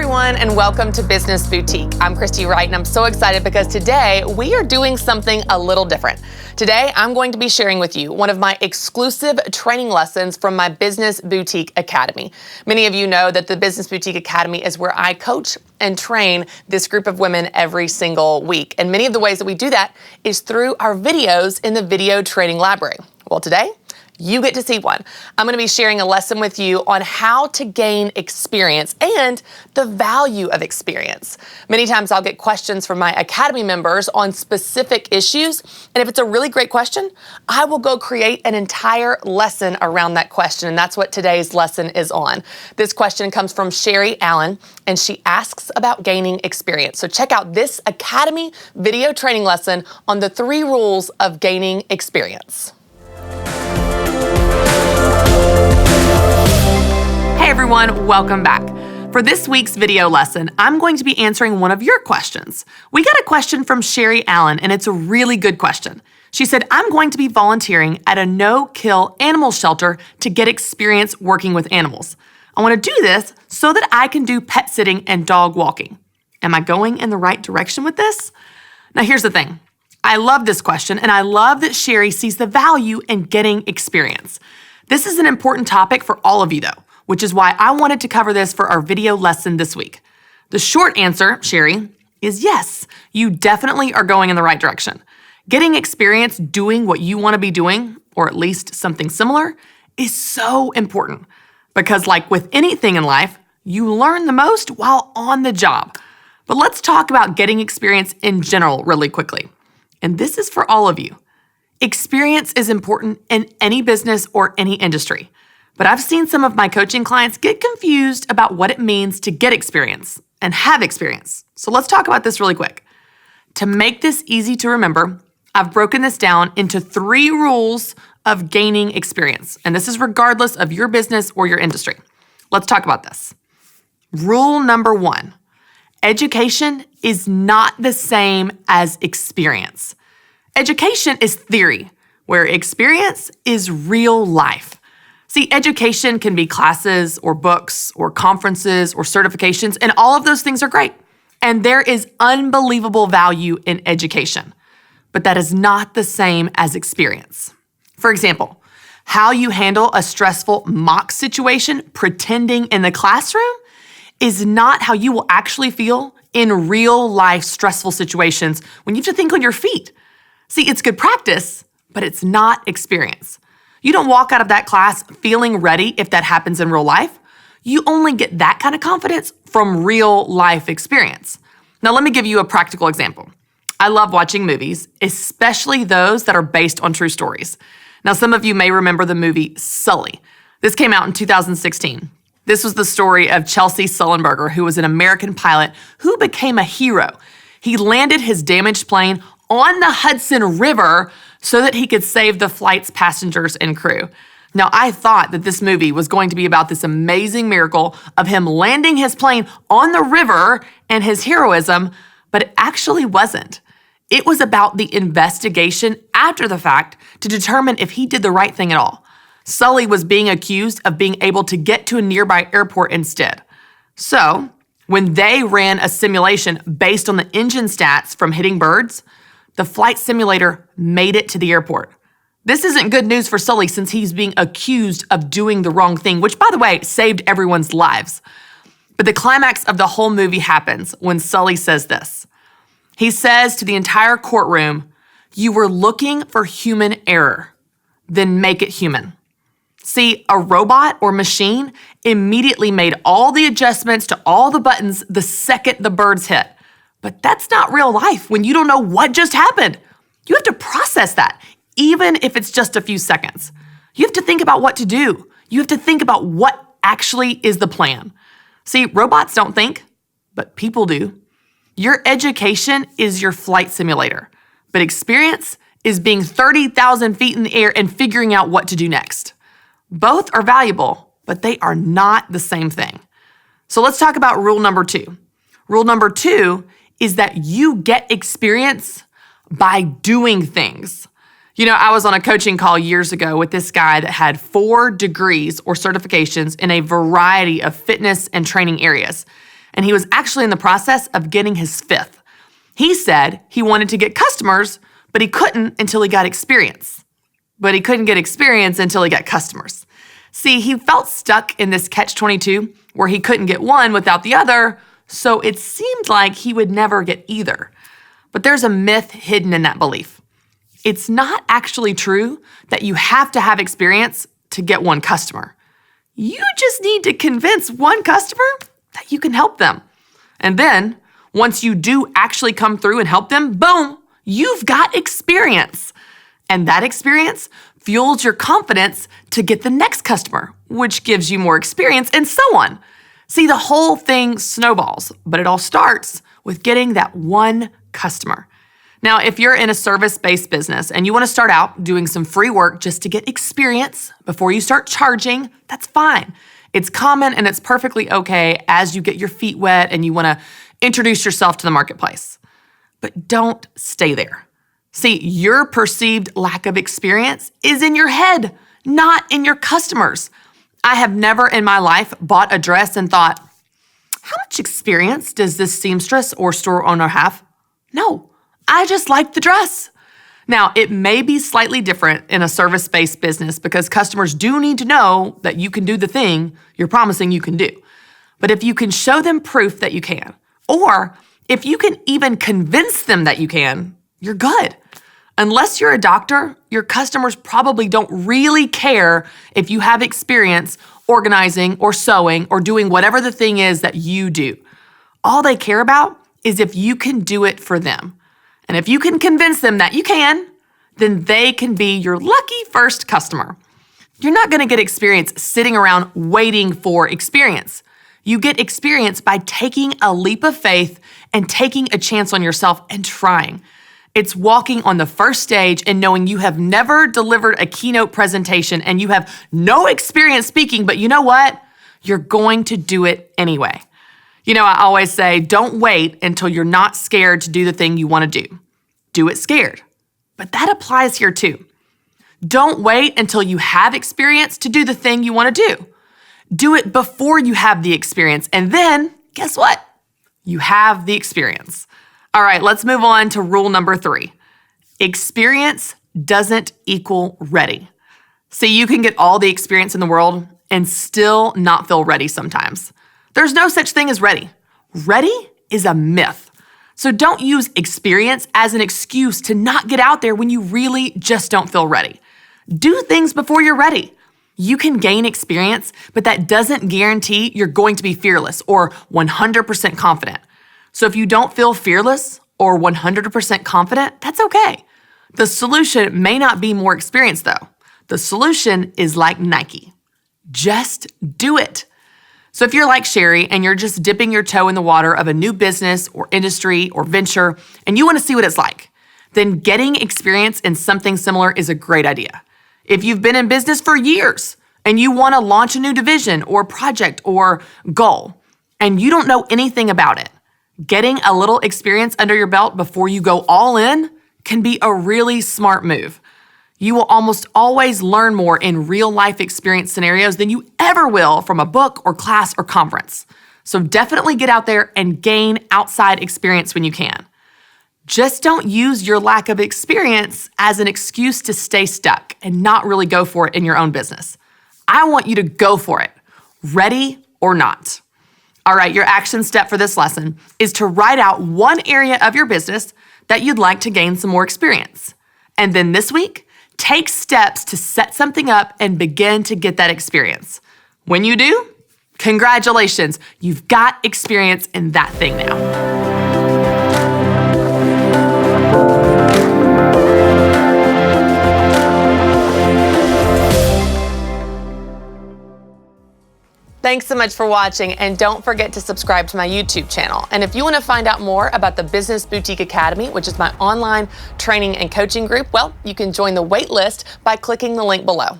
everyone, and welcome to Business Boutique. I'm Christy Wright, and I'm so excited because today we are doing something a little different. Today, I'm going to be sharing with you one of my exclusive training lessons from my Business Boutique Academy. Many of you know that the Business Boutique Academy is where I coach and train this group of women every single week. And many of the ways that we do that is through our videos in the video training library. Well, today, you get to see one. I'm going to be sharing a lesson with you on how to gain experience and the value of experience. Many times I'll get questions from my Academy members on specific issues, and if it's a really great question, I will go create an entire lesson around that question, and that's what today's lesson is on. This question comes from Sherry Allen, and she asks about gaining experience. So check out this Academy video training lesson on the 3 rules of gaining experience. Hey everyone, welcome back. For this week's video lesson, I'm going to be answering one of your questions. We got a question from Sherry Allen, and it's a really good question. She said, I'm going to be volunteering at a no-kill animal shelter to get experience working with animals. I want to do this so that I can do pet sitting and dog walking. Am I going in the right direction with this? Now here's the thing. I love this question, and I love that Sherry sees the value in getting experience. This is an important topic for all of you though, which is why I wanted to cover this for our video lesson this week. The short answer, Sherry, is yes, you definitely are going in the right direction. Getting experience doing what you want to be doing, or at least something similar, is so important. Because like with anything in life, you learn the most while on the job. But let's talk about getting experience in general really quickly. And this is for all of you. Experience is important in any business or any industry. But I've seen some of my coaching clients get confused about what it means to get experience and have experience. So let's talk about this really quick. To make this easy to remember, I've broken this down into 3 rules of gaining experience. And this is regardless of your business or your industry. Let's talk about this. Rule number 1, education is not the same as experience. Education is theory, where experience is real life. See, education can be classes or books or conferences or certifications, and all of those things are great. And there is unbelievable value in education, but that is not the same as experience. For example, how you handle a stressful mock situation pretending in the classroom is not how you will actually feel in real life stressful situations when you have to think on your feet. See, it's good practice, but it's not experience. You don't walk out of that class feeling ready if that happens in real life. You only get that kind of confidence from real life experience. Now, let me give you a practical example. I love watching movies, especially those that are based on true stories. Now, some of you may remember the movie Sully. This came out in 2016. This was the story of Chelsea Sullenberger, who was an American pilot who became a hero. He landed his damaged plane on the Hudson River so that he could save the flight's passengers and crew. Now, I thought that this movie was going to be about this amazing miracle of him landing his plane on the river and his heroism, but it actually wasn't. It was about the investigation after the fact to determine if he did the right thing at all. Sully was being accused of being able to get to a nearby airport instead. So, when they ran a simulation based on the engine stats from hitting birds, the flight simulator made it to the airport. This isn't good news for Sully since he's being accused of doing the wrong thing, which, by the way, saved everyone's lives. But the climax of the whole movie happens when Sully says this. He says to the entire courtroom, "You were looking for human error, then make it human." See, a robot or machine immediately made all the adjustments to all the buttons the second the birds hit. But that's not real life when you don't know what just happened. You have to process that, even if it's just a few seconds. You have to think about what to do. You have to think about what actually is the plan. See, robots don't think, but people do. Your education is your flight simulator, but experience is being 30,000 feet in the air and figuring out what to do next. Both are valuable, but they are not the same thing. So let's talk about rule number 2. Rule number 2 is that you get experience by doing things. You know, I was on a coaching call years ago with this guy that had 4 degrees or certifications in a variety of fitness and training areas. and he was actually in the process of getting his fifth. He said he wanted to get customers, but he couldn't until he got experience. But he couldn't get experience until he got customers. See, he felt stuck in this catch-22 where he couldn't get one without the other, so it seemed like he would never get either. But there's a myth hidden in that belief. It's not actually true that you have to have experience to get one customer. You just need to convince one customer that you can help them. And then, once you do actually come through and help them, boom, you've got experience. And that experience fuels your confidence to get the next customer, which gives you more experience, and so on. See, the whole thing snowballs, but it all starts with getting that one customer. Now, if you're in a service-based business and you want to start out doing some free work just to get experience before you start charging, that's fine. It's common and it's perfectly okay as you get your feet wet and you want to introduce yourself to the marketplace. But don't stay there. See, your perceived lack of experience is in your head, not in your customers. I have never in my life bought a dress and thought, how much experience does this seamstress or store owner have? No. I just like the dress. Now, it may be slightly different in a service-based business because customers do need to know that you can do the thing you're promising you can do. But if you can show them proof that you can, or if you can even convince them that you can, you're good. Unless you're a doctor, your customers probably don't really care if you have experience organizing or sewing or doing whatever the thing is that you do. All they care about is if you can do it for them. And if you can convince them that you can, then they can be your lucky first customer. You're not going to get experience sitting around waiting for experience. You get experience by taking a leap of faith and taking a chance on yourself and trying. It's walking on the first stage and knowing you have never delivered a keynote presentation and you have no experience speaking, but you know what? You're going to do it anyway. You know, I always say, don't wait until you're not scared to do the thing you want to do. Do it scared. But that applies here too. Don't wait until you have experience to do the thing you want to do. Do it before you have the experience. And then, guess what? You have the experience. All right, let's move on to rule number 3. Experience doesn't equal ready. See, you can get all the experience in the world and still not feel ready sometimes. There's no such thing as ready. Ready is a myth. So don't use experience as an excuse to not get out there when you really just don't feel ready. Do things before you're ready. You can gain experience, but that doesn't guarantee you're going to be fearless or 100% confident. So if you don't feel fearless or 100% confident, that's okay. The solution may not be more experience though. The solution is like Nike. Just do it. So if you're like Sherry and you're just dipping your toe in the water of a new business or industry or venture and you want to see what it's like, then getting experience in something similar is a great idea. If you've been in business for years and you want to launch a new division or project or goal and you don't know anything about it, getting a little experience under your belt before you go all in can be a really smart move. You will almost always learn more in real life experience scenarios than you ever will from a book or class or conference. So definitely get out there and gain outside experience when you can. Just don't use your lack of experience as an excuse to stay stuck and not really go for it in your own business. I want you to go for it, ready or not. All right, your action step for this lesson is to write out one area of your business that you'd like to gain some more experience. And then this week, take steps to set something up and begin to get that experience. When you do, congratulations, you've got experience in that thing now. Thanks so much for watching, and don't forget to subscribe to my YouTube channel. And if you want to find out more about the Business Boutique Academy, which is my online training and coaching group, well, you can join the wait list by clicking the link below.